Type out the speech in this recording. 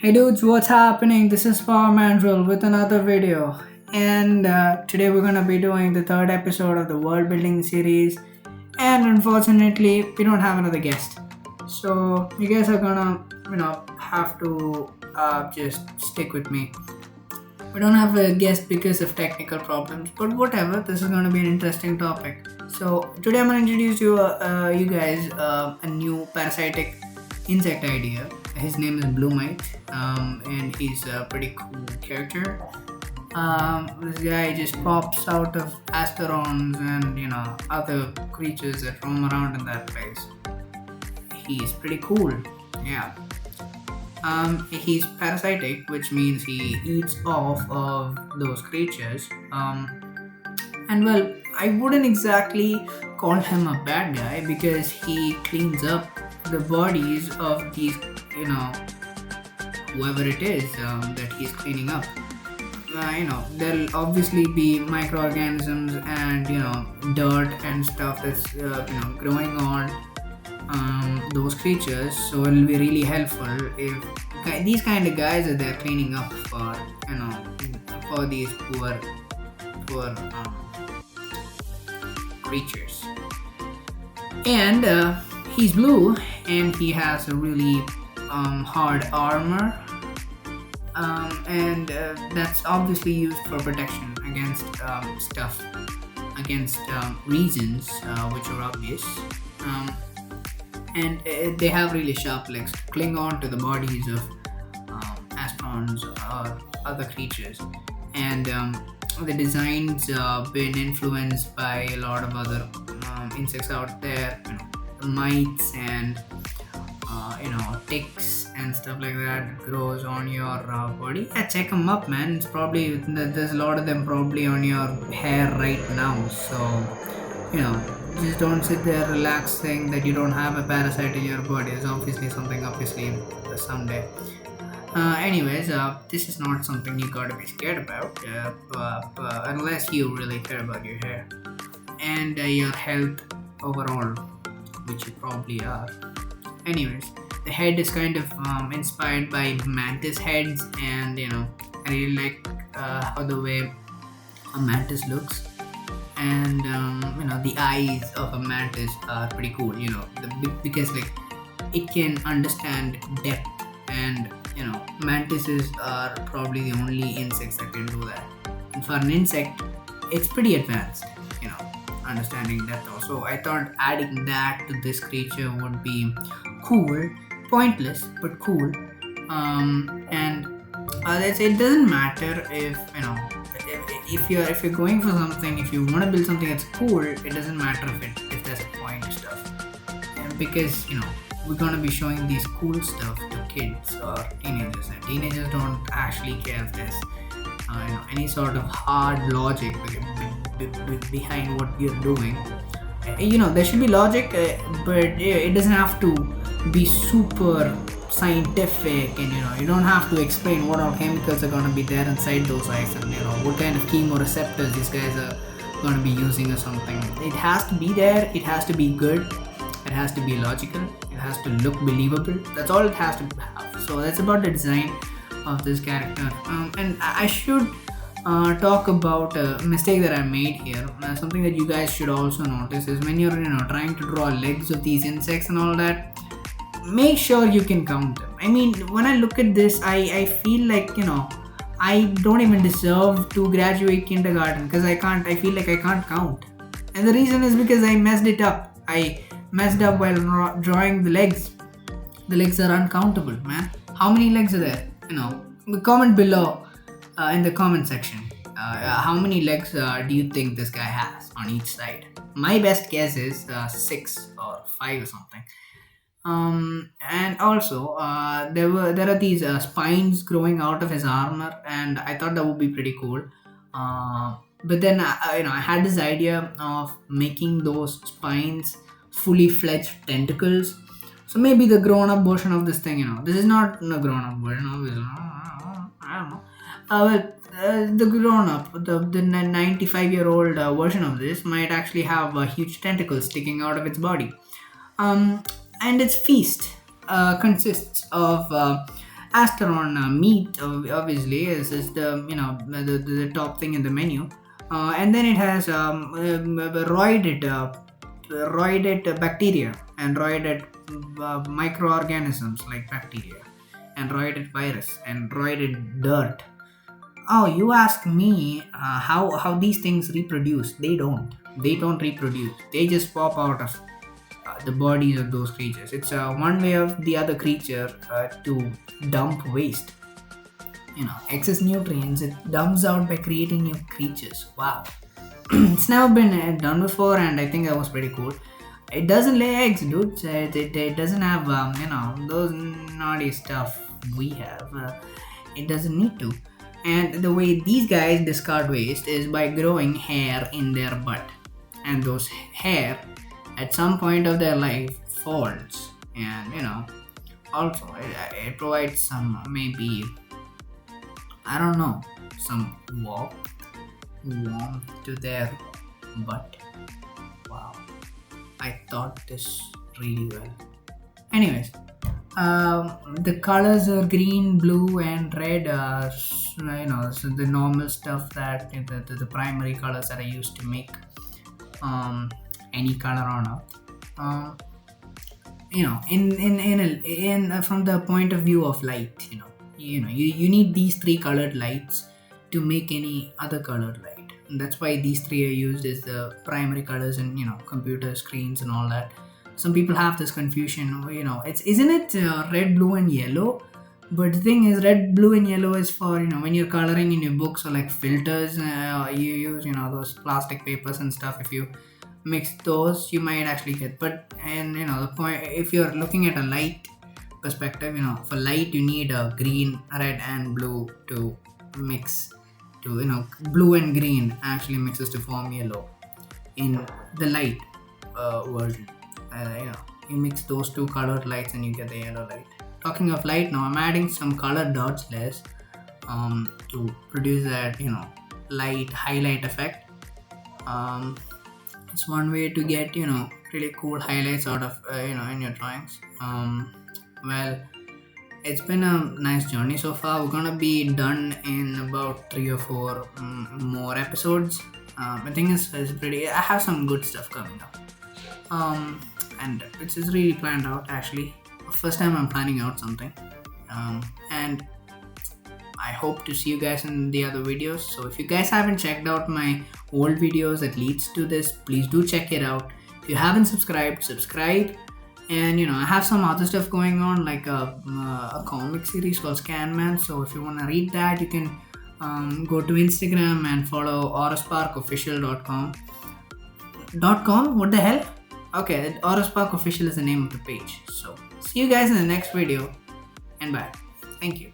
Hey dudes, what's happening? This is Power Mandrill with another video. And today we're gonna be doing the third episode of the world building series. And unfortunately, we don't have another guest. So you guys are gonna, have to just stick with me. We don't have a guest because of technical problems, but whatever. This is gonna be an interesting topic. So today I'm gonna introduce you guys a new parasitic insect idea. His name is Bluemite, and he's a pretty cool character. This guy just pops out of asterons and other creatures that roam around in that place. He's pretty cool. Yeah. He's parasitic, which means he eats off of those creatures. And well, I wouldn't exactly call him a bad guy because he cleans up the bodies of these, whoever it is that he's cleaning up. There'll obviously be microorganisms and dirt and stuff that's growing on those creatures. So it'll be really helpful if these kind of guys are there cleaning up for for these poor creatures. And he's blue and he has a really hard armor, and that's obviously used for protection against stuff, against reasons which are obvious. And they have really sharp legs to cling on to the bodies of astrons or other creatures. And the design's been influenced by a lot of other insects out there, mites and ticks and stuff like that grows on your body. Yeah, check them up, man. It's probably there's a lot of them probably on your hair right now. So just don't sit there relaxing that you don't have a parasite in your body. There's obviously something someday. Anyways, this is not something you gotta be scared about, unless you really care about your hair and your health overall, which you probably are. Anyways, the head is kind of inspired by mantis heads, and I really like how the way a mantis looks, and the eyes of a mantis are pretty cool. Because like it can understand depth, and mantises are probably the only insects that can do that. And for an insect, it's pretty advanced. Understanding depth. Also, I thought adding that to this creature would be cool, pointless but cool. And it doesn't matter if you're going for something, if you want to build something that's cool, it doesn't matter if there's a point stuff. And because we're gonna be showing these cool stuff to kids or teenagers, and teenagers don't actually care if there's any sort of hard logic behind what you're doing. There should be logic, but it doesn't have to be super scientific, and you don't have to explain what all chemicals are going to be there inside those eyes, and what kind of chemoreceptors these guys are going to be using or something. It has to be there, it has to be good, it has to be logical, it has to look believable. That's all it has to have. So that's about the design of this character. And I should talk about a mistake that I made here. Something that you guys should also notice is when you're trying to draw legs of these insects and all that, make sure you can count them. I mean, when I look at this, I feel like I don't even deserve to graduate kindergarten because I feel like I can't count. And the reason is because I messed it up. I messed up while drawing the legs. The legs are uncountable, man. How many legs are there? Comment below in the comment section. How many legs do you think this guy has on each side? My best guess is 6 or 5 or something. And also there are these spines growing out of his armor, and I thought that would be pretty cool. But then I had this idea of making those spines fully fledged tentacles. So maybe the grown-up version of this thing, this is not a grown-up version of this. I don't know. The grown-up, the 95-year-old version of this might actually have huge tentacles sticking out of its body. And its feast consists of Astronaut meat obviously is the the top thing in the menu, and then it has roided bacteria and roided microorganisms like bacteria and roided virus and roided dirt. Oh, you ask me how these things reproduce? They don't reproduce. They just pop out of the bodies of those creatures. It's one way of the other creature to dump waste. Excess nutrients it dumps out by creating new creatures. Wow. It's never been done before, and I think that was pretty cool. It doesn't lay eggs, dude. It doesn't have those naughty stuff we have. It doesn't need to. And the way these guys discard waste is by growing hair in their butt, and those hair at some point of their life falls, and also it provides some, maybe, I don't know, some warmth to their butt. Wow, I thought this really well. Anyways, the colors are green, blue, and red. So the normal stuff that the primary colors that I used to make any color on Earth. From the point of view of light, you need these three colored lights to make any other colored light, and that's why these three are used as the primary colors in computer screens and all that. Some people have this confusion, isn't it red, blue, and yellow? But the thing is, red, blue, and yellow is for when you're coloring in your books, or like filters. You use those plastic papers and stuff. If you mix those, you might actually get. But and the point, if you're looking at a light perspective, for light you need a green, red, and blue to mix. Blue and green actually mixes to form yellow in the light version. You mix those two colored lights and you get the yellow light. Talking of light, now I'm adding some colored dots less to produce that light highlight effect. It's one way to get really cool highlights out of in your drawings. Well, it's been a nice journey so far. We're gonna be done in about 3 or 4 more episodes. I think it's pretty. I have some good stuff coming up, and which is really planned out actually. First time I'm planning out something, and I hope to see you guys in the other videos. So if you guys haven't checked out my old videos that leads to this, please do check it out. If you haven't subscribed, subscribe. And I have some other stuff going on, like a comic series called Scanman. So if you want to read that, you can go to Instagram and follow aurasparkofficial.com. .com? What the hell? Okay, Auraspark Official is the name of the page. So see you guys in the next video, and bye. Thank you.